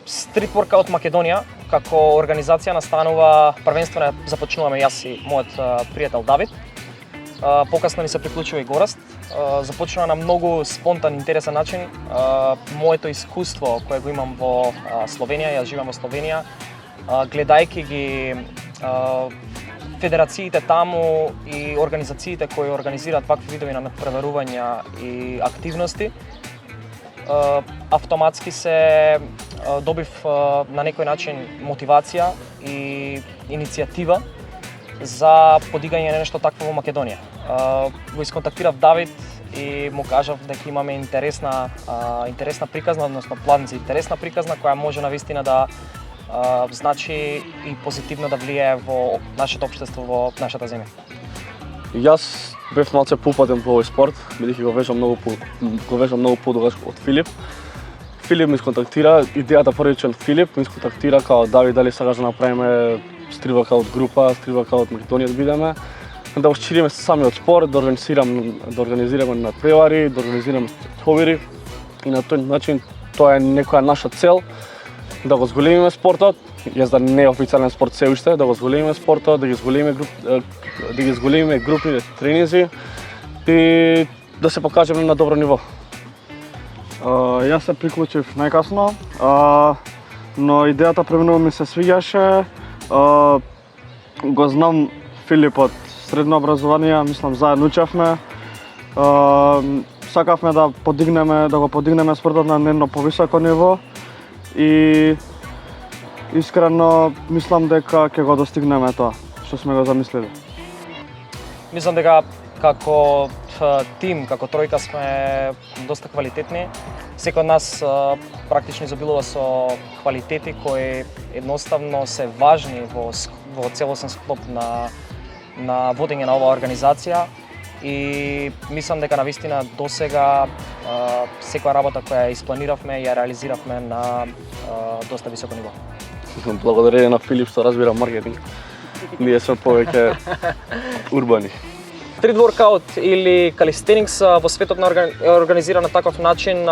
Street Workout Македонија како организација настанува првенствено започнуваме јас и мојот пријател Давид. Покасно ни се приклучува и Гораст. Започнува на многу спонтан, интересен начин. Моето искуство кое го имам во Словенија, јас живеам во Словенија, гледајќи ги федерациите таму и организациите кои организираат вакви видови на надпреварувања и активности, автоматски се добив на некој начин мотивација и иницијатива за подигање на нешто такво во Македонија. Го исконтактирав Давид и му кажав дека имаме интересна приказна, односно план за интересна приказна која може навистина да значи и позитивно да влијае во нашето општество, во нашата земја. Јас бев малце поупатен по овој спорт, бидејќи го вежам многу подугаш од Филип. Филип ми исконтактира, идејата првичен Филип ми исконтактира као Давид дали сакаш да направиме Street Workout група, Street Workout Македонија да бидеме, да ушириме самиот спорт, да организираме надпревари, да организираме хобири и на тој начин тоа е некоја наша цел да го зголемиме спортот, јас да не е официјален спорт се уште, да го зголемиме спортот, да ги зголемиме групните тренинзи и да се покажеме на добро ниво. Јас се приклучив најкасно, но идејата премногу ми се свиѓаше. Го знам Филип од средно образование, мислам заедно учевме. Сакавме да го подигнеме спортот на едно повисоко ниво и искрено мислам дека ќе го достигнеме тоа што сме го замислили. Мислам дека како тим, како тројка сме доста квалитетни. Секој од нас практично изобилува со квалитети кои едноставно се важни во целосен склоп на водење на оваа организација и мислам дека навистина досега секоја работа која испланиравме ја реализиравме на доста високо ниво. Благодарение на Филип што разбира маркетинг. Ние сме повеќе урбани. Street Workout или Calisthenics во светот е организиран на таков начин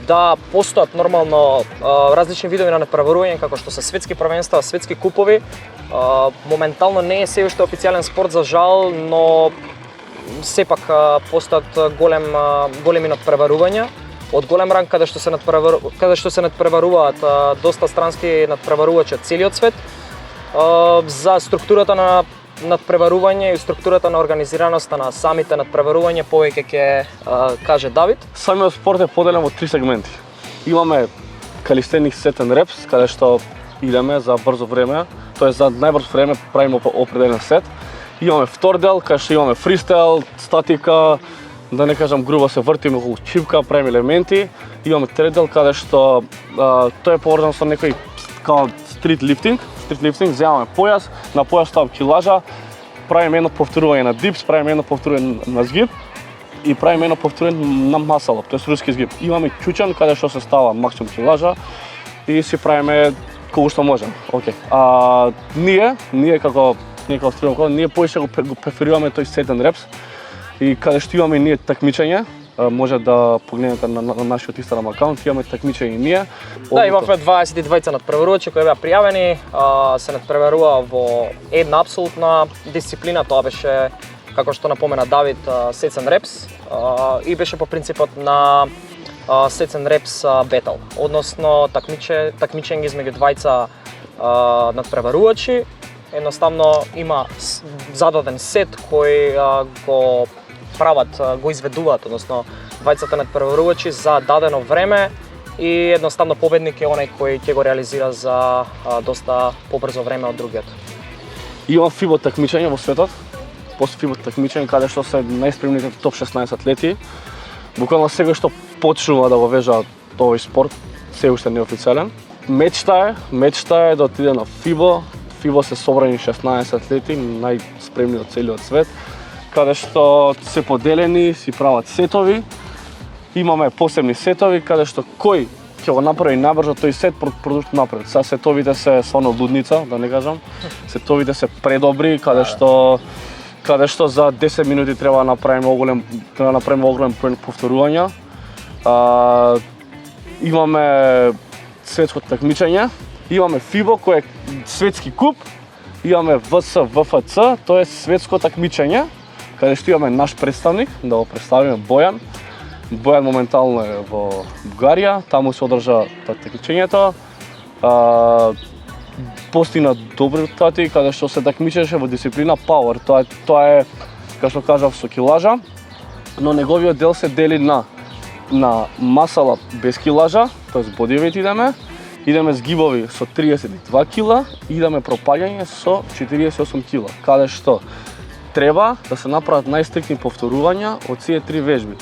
да постојат нормално различни видови на надпреварување како што се светски првенства, светски купови. Моментално не е се уште официјален спорт за жал, но сепак постојат големи надпреварувања од голем ранг каде што се надпреваруваат доста странски надпреварувачи од целиот свет. За структурата на надпреварување и структурата на организираноста на самите надпреварувања повеќе ќе каже Давид. Самиот спорт е поделен во 3 сегменти. Имаме Calisthenics set and reps, каде што идеме за брзо време, тоест за најбрзо време правиме определен сет. Имаме втор дел, каде што имаме фристайл, статика, да не кажам грубо се вртиме околу чипка, правиме елементи. Имаме трет дел каде што тоа е поврзано со некој као стрит лифтинг, земаме појас, на појас ставам килажа, правиме едно повторување на дипс, правиме едно повторување на згиб и правиме едно повторување на масал, тоест руски згиб. Имаме чучан каде што се става максимум килажа и си правиме колку што можеме. Океј. Ние како стрелко, ние повеќе го преферираме тој set and reps и каде што имаме ние такмичење, може да погледнете на нашиот Instagram акаунт, имаме такмичење ние. Да, имавме 22 надпреварувачи кои беа пријавени, се надпреварува во една апсолутна дисциплина, тоа беше, како што напомена Давид, Sets and Reps и беше по принципот на Sets and Reps Battle, односно такмичење измеѓу двајца надпреварувачи. Едноставно има зададен сет кој го прават, го изведуваат, односно двајцата надпреварувачи за дадено време и едноставно победник е оној кој ќе го реализира за доста побрзо време од другиот. Има FIBO такмичење во светот, FIBO такмичење каде што се најспремните топ 16 атлети. Буквално секој што почнува да го вежа овој спорт, се уште неофицијален. Мечта е да отиде на FIBO. FIBO се собрани 16 атлети, најспремни од целиот свет, каде што се поделени, си прават сетови. Имаме посебни сетови, каде што кој ќе го направи најбрзо тој сет продукт напред. Са сетовите се свано лудница, да не кажам. Сетовите се предобри, каде што за 10 минути треба да направиме оголем повторувања. Имаме светско такмичење, имаме FIBO кој е светски куп, имаме VS, VFC, тоа е светско такмичење, каде што имаме наш представник, да го представиме Бојан. Бојан моментално е во Бугарија, таму се одржа такмичењето. Постигна добри резултати, каде што се такмичеше во дисциплина Power. Тоа е, како што кажав, со килажа, но неговиот дел се дели на масала без килажа, т.е. бодивейт идеме згибови со 32 кила, идеме пропаѓање со 48 кила, каде што треба да се направат најстрикни повторувања од сие три вежби.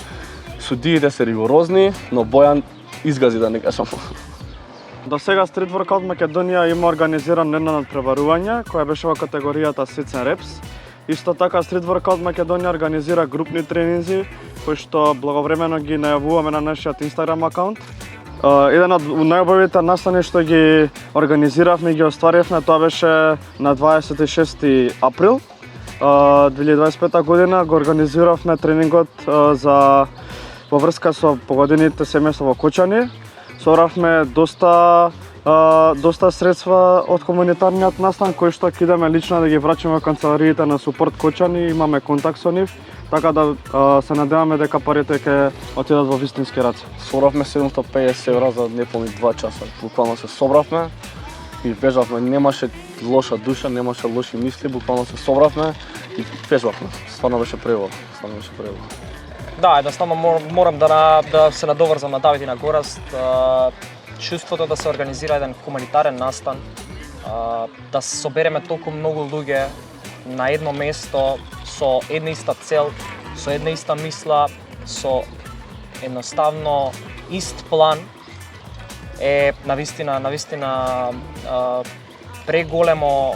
Судиите се ригорозни, но Бојан изгази, да не кажам. До сега Street Workout Македонија има организиран едно надпреварување која беше во категоријата Sits and Reps. Исто така Street Workout Македонија организира групни тренинзи кои што благовремено ги најавуваме на нашиот Instagram акаунт. Еден од најубавите настани што ги организиравме и ги остваривме, тоа беше на 26 април 2025 година. Го организиравме тренингот во врска со погодените семејства во Кочани. Собравме доста средства од комунитарниот настан кои што ќе идеме лично да ги врачиме во канцелариите на Супорт Кочани, имаме контакт со нив, така да се надеваме дека парите ќе отидат во вистински раце. Собравме 750 евра за неполни 2 часа. Буквално се собравме и бежавме, немаше лоша душа, немаше лоши мисли, буквално се собравме и бежавме. Стварно беше преубаво, Да, едноставно морам да се надоврзам на Давид и на Гораст. Чувството да се организира еден хуманитарен настан, да се собереме толку многу луѓе на едно место со една иста цел, со една иста мисла, со едноставно ист план е навистина преголемо.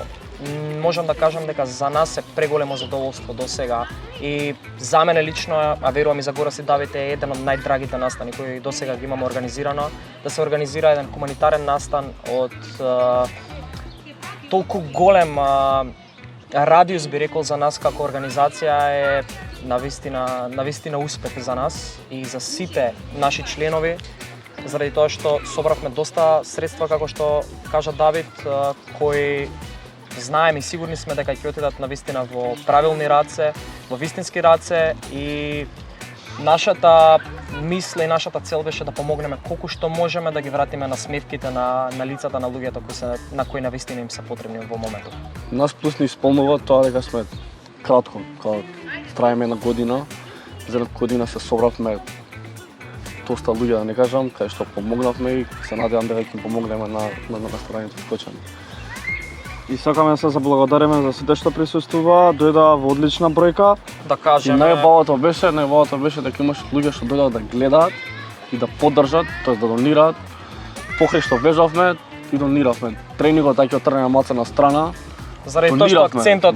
Можам да кажам дека за нас е преголемо задоволство до сега и за мене лично, а верувам и за Горас и Давид, е еден од најдрагите настани кои до сега ги имаме организирано. Да се организира еден хуманитарен настан од толку голем радиус, би рекол, за нас како организација е навистина успех за нас и за сите наши членови, заради тоа што собравме доста средства, како што кажа Давид, кои знаеме и сигурни сме дека ќе отидат навистина во правилни раце, во вистински раце, и нашата мисла и нашата цел беше да помогнеме колку што можеме да ги вратиме на смевките на лицата на луѓето на кои навистина им се потребни во моментот. Нас плюс не исполнува тоа дека сме кратко, кога траеме една година. За една година се собравме доста луѓе, да не кажам, кај што помогнавме и се надевам дека ќе им помогнеме на настроението во Кочани. И сакаме да се заблагодариме за сите што присуствува, дојдоа во одлична бројка. Да кажеме, најубавото беше дека имаше луѓе што дојдоа да гледаат и да поддржат, тоест да донираат. Покрај што бежавме и дониравме. Тренингот ќе отрнеме малце на страна. Заради тоа што акцентот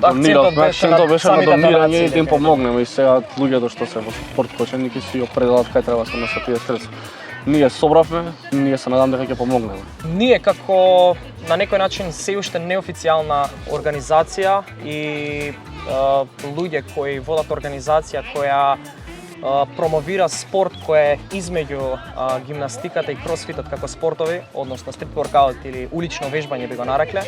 беше на донирање и да им помогнеме. И сега луѓето што се во Спорт Кочани ќе си определат кај треба да се носат тие средства. Ние собравме, ние се надам дека ќе помогнеме. Ние како на некој начин се уште неофицијална организација и луѓе кои водат организација која промовира спорт кој е измеѓу гимнастиката и кросфитот како спортови, односно стрит воркаут или улично вежбање би го нарекле,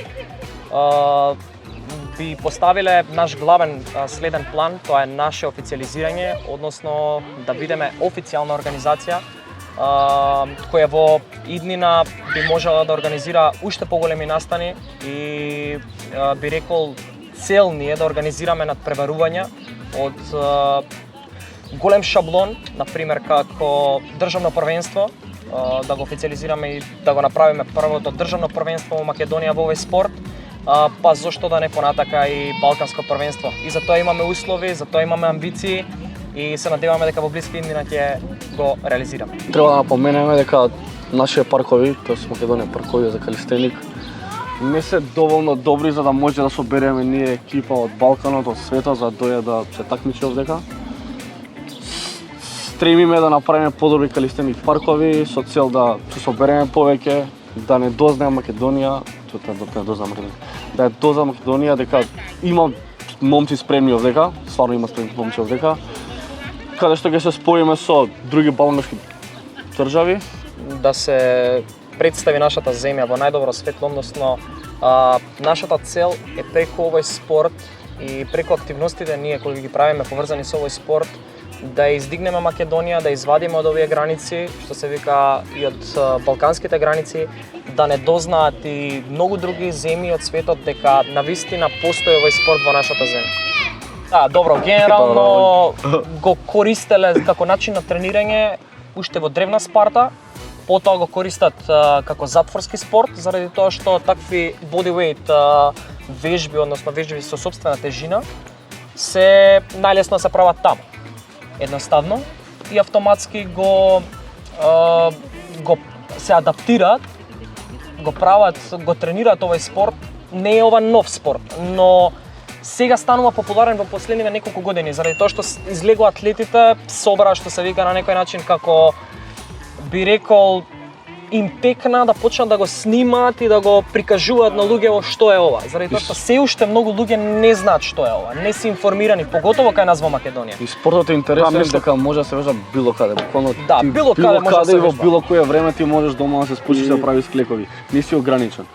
би поставиле наш главен следен план, тоа е наше официализирање, односно да бидеме официјална организација која во иднина би можела да организира уште поголеми настани и би рекол цел ни е да организираме надпреварувања од голем шаблон, например како државно првенство, да го официализираме и да го направиме првото државно првенство во Македонија во овој спорт, па зошто да не понатака и балканско првенство. И за тоа имаме услови, за тоа имаме амбиции и се надеваме дека во блиска иднина ќе го реализираме. Треба да напоменеме дека нашите паркови, тоест Македонија паркови за калистеник, не се доволно добри за да може да собереме ние екипа од Балканот, од светот, за да дојде да се такмичи овдека. Стремиме да направиме подобри калистеник паркови со цел да се собереме повеќе, да не дознае Македонија, да ја дознае Македонија дека има момци спремни овдека, стварно има спремни момци овдека, каде што ќе се споиме со други балкански држави. Да се представи нашата земја во најдобро светло, односно нашата цел е преку овој спорт и преку активностите ние кои ги правиме поврзани со овој спорт да издигнеме Македонија, да извадиме од овие граници, што се вика и од балканските граници, да не дознаат и многу други земји од светот дека навистина постои овој спорт во нашата земја. Да, добро, генерално го користеле како начин на тренирање уште во древна Спарта, потоа го користат како затворски спорт, заради тоа што такви bodyweight вежби, односно вежби со сопствена тежина, се најлесно се прават таму. Едноставно и автоматски го се адаптираат, го прават, го тренираат овој спорт. Не е ова нов спорт, но сега станува популарен во последниве неколку години, заради тоа што излегува атлетите, собра што се вика на некој начин како би рекол им текна да почнат да го снимаат и да го прикажуваат на луѓето што е ова. Заради тоа што се уште многу луѓе не знаат што е ова, не се информирани, поготово кај нас во Македонија. И спортот е интересен дека може да се вежа било каде, буквално да, било каде може да се и во вежба. било кое време ти можеш дома да се спушиш да правиш клекови. Не си ограничен.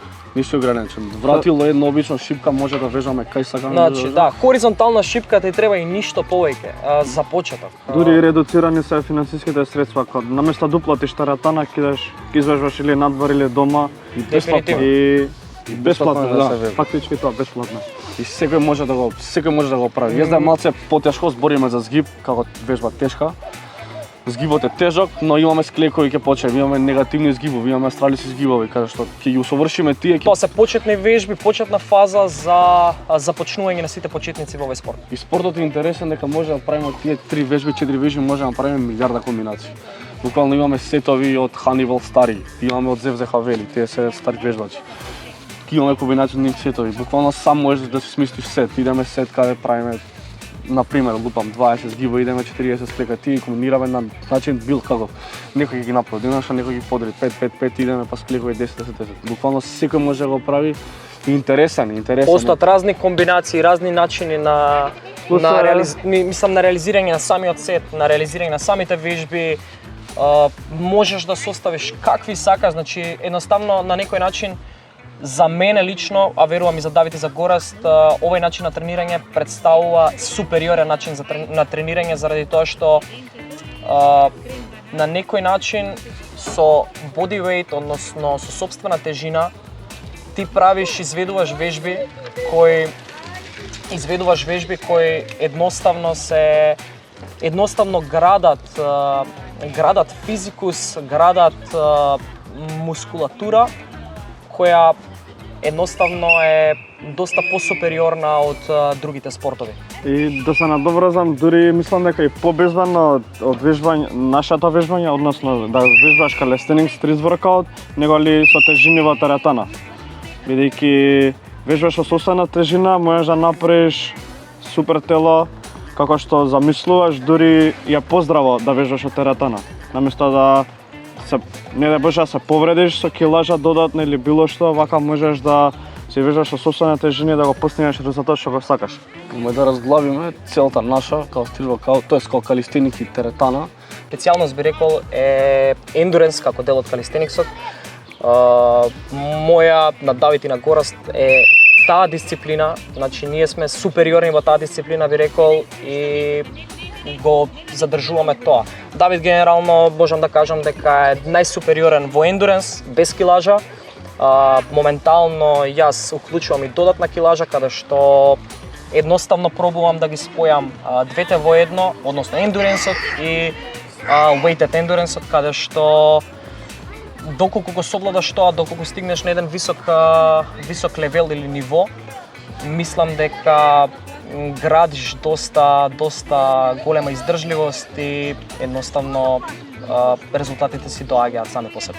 Вратило едно обично шипка може да вежаме кај сакаме. Значи, да, хоризонтална шипка ти треба и ништо повеќе за почеток. Дури и редуцирани се финансиските средства, кога наместо да уплатиш теретана, ќе извежбаш или надвор или дома И бесплатно. и бесплатно, да се да, вежба. фактички тоа бесплатно. И секој може да го прави. Јас да малце потешко збориме за згиб, како вежба тешка. Згибот е тежок, но имаме склекови ќе почнеме, имаме негативни згибови, имаме астралиси згибови, каде што ќе ги усовршиме тие. Тоа се почетни вежби, почетна фаза за започнување на сите почетници во овој спорт. И спортот е интересен дека може да правиме тие 3 вежби, 4 вежби, може да направиме милиарда комбинации. Буквално имаме сетови од Ханибал Стари, имаме од Зевзе Хавели, тие се стари вежбачи. Имаме комбинации од нив сетови. Буквално сам можеш да си смислиш сет, идеме сет каде правиме например, лупам 20 згиба, идеме 40 склека, тие комбинираме на начин бил каков. Некој ќе ги направи денаша, некој ги подели 5-5-5, идеме па склекови 10-10. Буквално секој може да го прави. Интересен. Постојат разни комбинации, разни начини на реализирање на самиот сет, на реализирање на самите вежби. Можеш да составиш какви сакаш, значи едноставно на некој начин за мене лично, а верувам и за Давид и за Гораст, овој начин на тренирање представува супериорен начин на тренирање заради тоа што на некој начин со bodyweight, односно со сопствена тежина, ти правиш, изведуваш вежби кои едноставно градат физикус, градат мускулатура која едноставно е доста посупериорна од другите спортови. И да се надоврзам, дури мислам дека и побезвано од вежбање, нашата вежбање, односно да вежбаш calisthenics street workout, него ли со тежини во теретана. Бидејќи вежбаш со сосна тежина, можеш да направиш супер тело како што замислуваш, дури ја поздраво да вежбаш од теретана. Наместо да не да боже да се повредиш со килажа додатно или било што, вака можеш да се вежбаш со сопствена тежина и да го постигнеш резултат што го сакаш. Ме да разглавиме целта наша како стрит воркаут, тоест како калистеник и теретана. Специјалност би рекол е ендуренс како дел од калистениксот. Моја на Давид и на Гораст е таа дисциплина, значи ние сме супериорни во таа дисциплина би рекол и го задржуваме тоа. Давид генерално можам да кажам дека е најсупериорен во ендуренс, без килажа. Моментално јас уклучувам и додатна килажа каде што едноставно пробувам да ги спојам двете во едно, односно ендуренсот и weighted ендуренсот, каде што доколку го совладаш тоа, доколку стигнеш на еден висок левел или ниво, мислам дека градиш доста голема издржливост и едноставно резултатите си доаѓаат сами по себе.